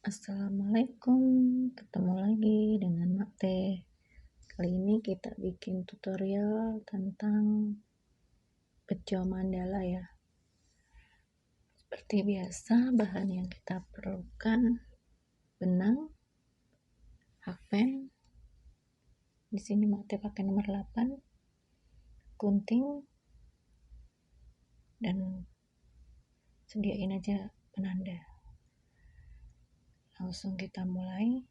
Assalamualaikum, ketemu lagi dengan Makte. Kali ini kita bikin tutorial tentang pecel mandala ya. Seperti biasa, bahan yang kita perlukan: benang, hakpen. Di sini Makte pakai nomor 8, gunting, dan sediain aja penanda. Langsung kita mulai.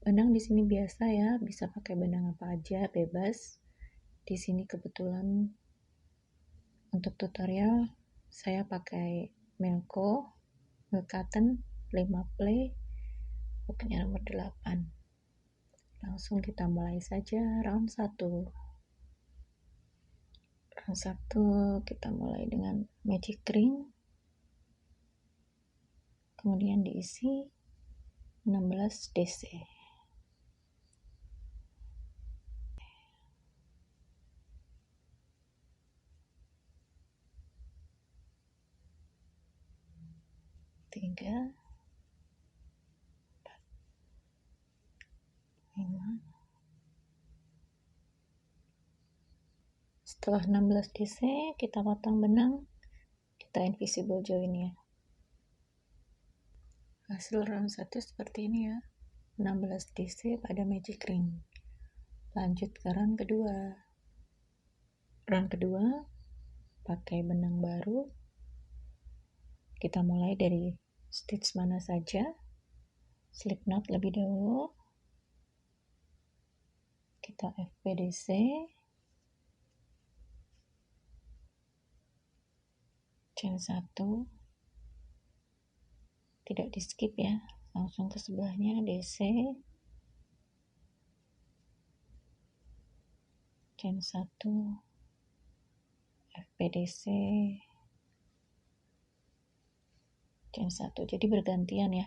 Benang di sini biasa ya, bisa pakai benang apa aja, bebas. Di sini kebetulan untuk tutorial saya pakai Melco Milk Cotton 5 play, hooknya nomor 8. Langsung kita mulai saja round 1. Round 1 kita mulai dengan magic ring, kemudian diisi 16 DC. Tiga, 5. Setelah 16 DC, kita potong benang, kita invisible join ya. Hasil round 1 seperti ini ya, 16 DC pada magic ring. Lanjut ke round kedua. Round kedua pakai benang baru. Kita mulai dari stitch mana saja, slip knot lebih dahulu, kita FPDC, chain 1, tidak di skip ya, langsung ke sebelahnya DC, chain 1, FPDC, chain 1. Jadi bergantian ya.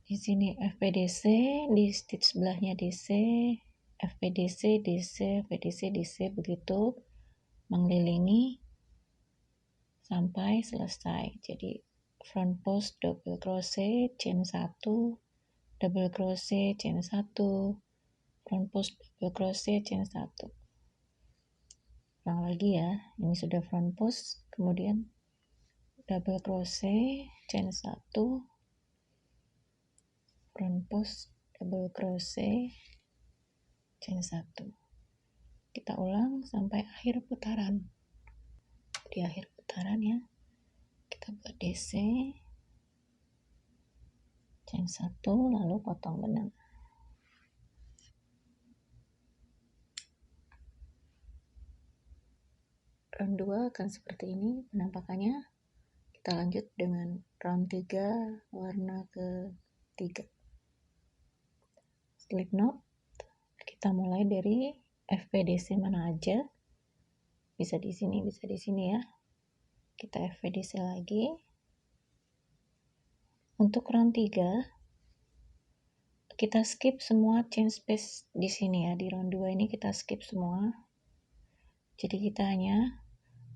Di sini FPDC, di stitch sebelahnya DC, FPDC, DC, FPDC, DC, begitu mengelilingi sampai selesai. Jadi front post double crochet, chain 1, double crochet, chain 1, front post double crochet, chain 1. Ulang lagi ya, ini sudah front post, kemudian double crochet, chain 1, front post double crochet, chain 1. Kita ulang sampai akhir putaran. Di akhir putaran ya, kita buat DC, chain 1, lalu potong benang. Round 2 akan seperti ini penampakannya. Kita lanjut dengan round 3, warna ke-3. Slip knot, kita mulai dari FPDC mana aja. Bisa di sini, bisa di sini ya. Kita FPDC lagi. Untuk round 3, kita skip semua chain space di sini ya. Di round 2 ini kita skip semua. Jadi kita hanya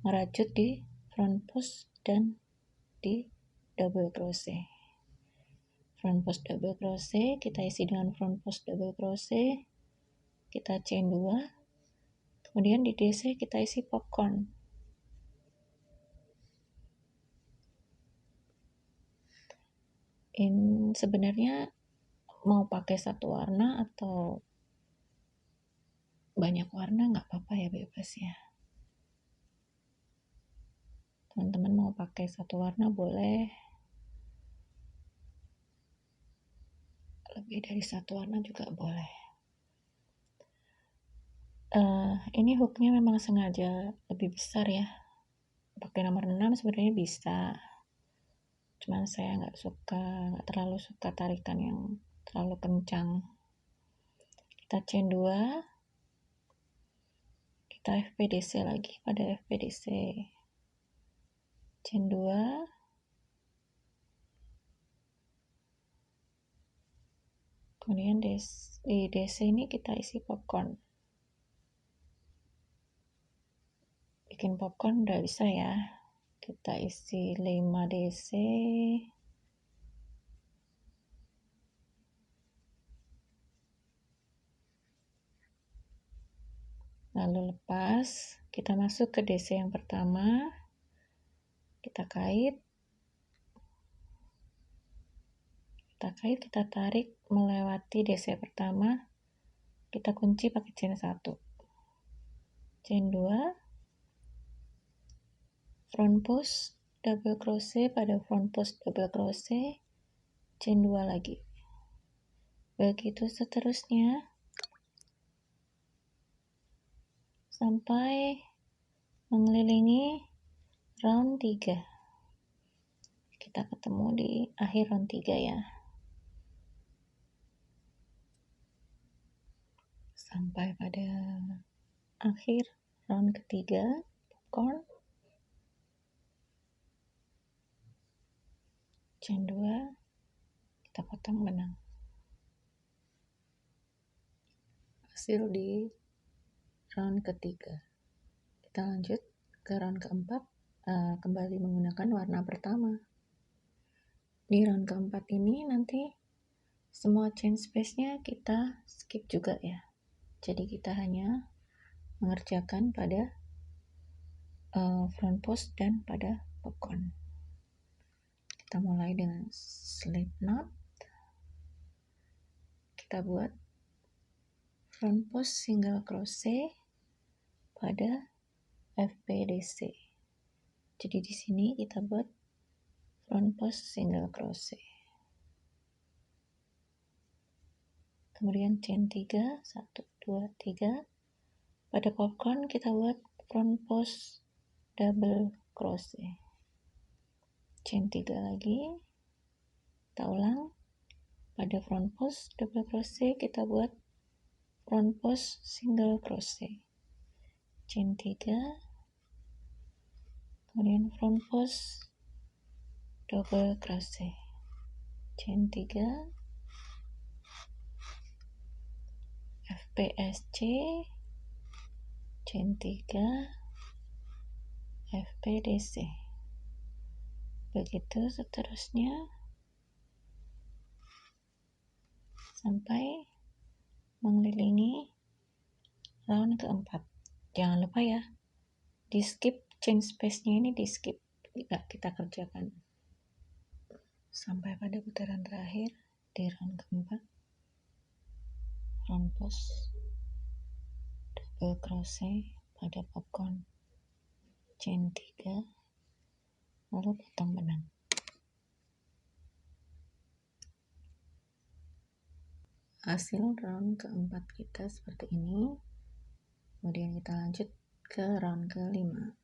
merajut di front post dan di double crochet. Front post double crochet, kita isi dengan front post double crochet, kita chain 2, kemudian di DC kita isi popcorn. Ini sebenarnya mau pakai satu warna atau banyak warna nggak apa-apa ya, bebas ya. Teman-teman mau pakai satu warna boleh, lebih dari satu warna juga boleh. Ini hooknya memang sengaja lebih besar ya, pakai nomor 6 sebenarnya bisa, cuman saya nggak terlalu suka tarikan yang terlalu kencang. Kita chain 2, kita FPDC lagi pada FPDC, chain 2, kemudian di DC ini kita isi popcorn. Bikin popcorn udah bisa ya, kita isi 5 DC, Lalu lepas, kita masuk ke DC yang pertama, kita kait, kita tarik melewati DC pertama, kita kunci pakai chain 1, chain 2, front post double crochet pada front post double crochet, chain 2 lagi. Begitu seterusnya sampai mengelilingi round 3. Kita ketemu di akhir round 3 ya. Sampai pada akhir round ketiga, popcorn, chain 2, kita potong benang. Hasil di round ketiga. Kita lanjut ke round keempat, kembali menggunakan warna pertama. Di round keempat ini nanti semua chain space-nya kita skip juga ya. Jadi kita hanya mengerjakan pada front post dan pada popcorn. Kita mulai dengan slip knot. Kita buat front post single crochet pada FPDC. Jadi di sini kita buat front post single crochet. Kemudian chain 3, 1, 2, 3. Pada popcorn kita buat front post double crochet. Chain 3 lagi. Kita ulang. Pada front post double crochet kita buat front post single crochet. Chain 3. Kemudian front post double crochet. Chain 3. FPSC, chain 3, FPDC. Begitu seterusnya sampai mengelilingi round keempat. Jangan lupa ya, di skip chain space-nya ini, di skip, tidak kita kerjakan sampai pada putaran terakhir di round keempat. Front post double crochet pada popcorn, chain 3, lalu potong benang. Hasil round keempat kita seperti ini. Kemudian kita lanjut ke round kelima.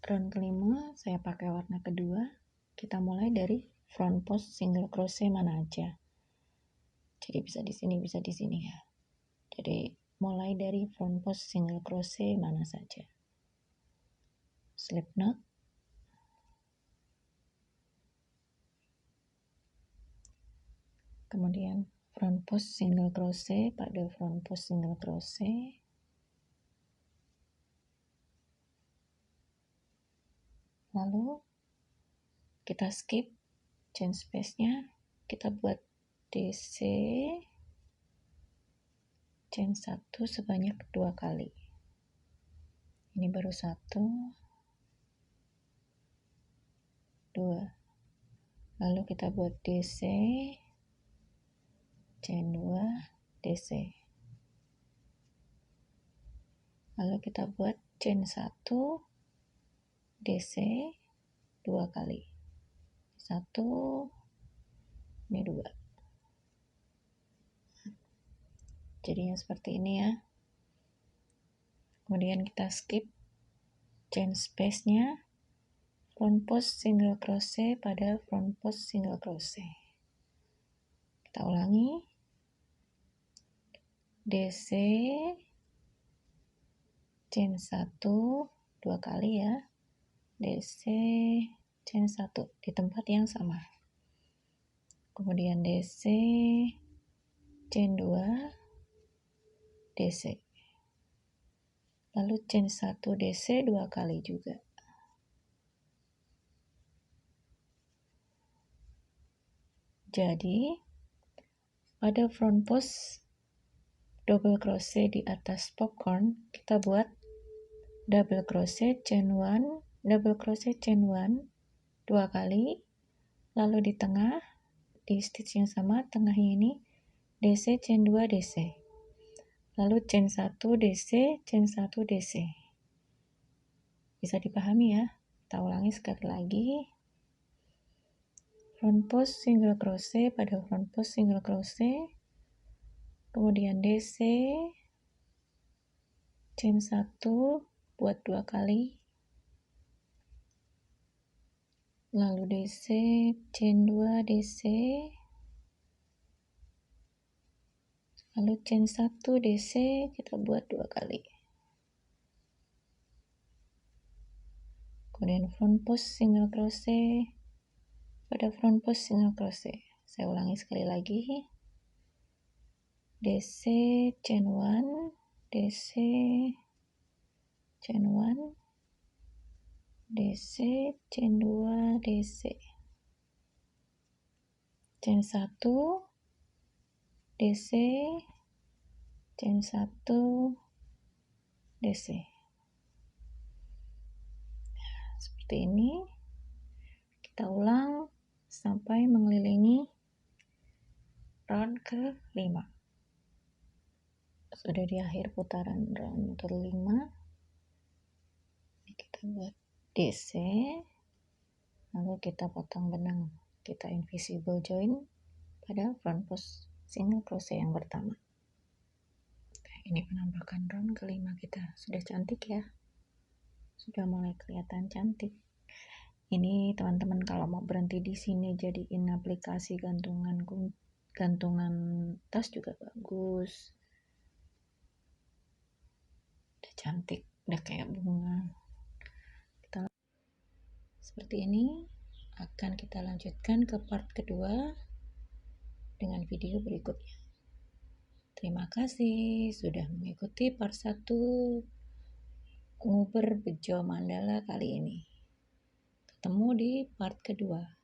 Round kelima saya pakai warna kedua. Kita mulai dari front post single crochet mana aja. Jadi bisa di sini, bisa di sini ya. Jadi mulai dari front post single crochet mana saja. Slip knot. Kemudian front post single crochet pada front post single crochet. Lalu kita skip chain space-nya, kita buat DC chain 1 sebanyak 2 kali. Ini baru 1, 2. Lalu kita buat DC chain 2, DC. Lalu kita buat chain 1, DC 2 kali. 1, ini 2. Jadinya seperti ini ya. Kemudian kita skip chain space-nya, front post single crochet pada front post single crochet. Kita ulangi. DC chain 1 2 kali ya. DC chain 1 di tempat yang sama. Kemudian DC chain 2 DC. Lalu chain 1 DC 2 kali juga. Jadi pada front post double crochet di atas popcorn, kita buat double crochet chain 1, double crochet chain 1 2 kali, lalu di tengah di stitch yang sama tengahnya ini DC chain 2 DC, lalu chain 1 DC chain 1 DC. Bisa dipahami ya? Kita ulangi sekali lagi. Front post single crochet pada front post single crochet, kemudian DC chain 1 buat 2 kali, lalu DC chain 2 DC, lalu chain 1 DC kita buat 2 kali, kemudian front post single crochet pada front post single crochet. Saya ulangi sekali lagi. DC chain 1 DC chain 1 DC chain 2 DC, chain 1 DC chain 1 DC. Seperti ini kita ulang sampai mengelilingi round ke-5. Sudah di akhir putaran round ke-5. Kita buat DC, lalu kita potong benang, kita invisible join pada front post single crochet yang pertama. Ini penampakan round ke-5 kita. Sudah cantik ya, sudah mulai kelihatan cantik. Ini teman-teman kalau mau berhenti di sini jadiin aplikasi gantungan tas juga bagus. Udah cantik, udah kayak bunga. Seperti ini akan kita lanjutkan ke part kedua dengan video berikutnya. Terima kasih sudah mengikuti part 1 nguber bejo mandala kali ini. Ketemu di part kedua.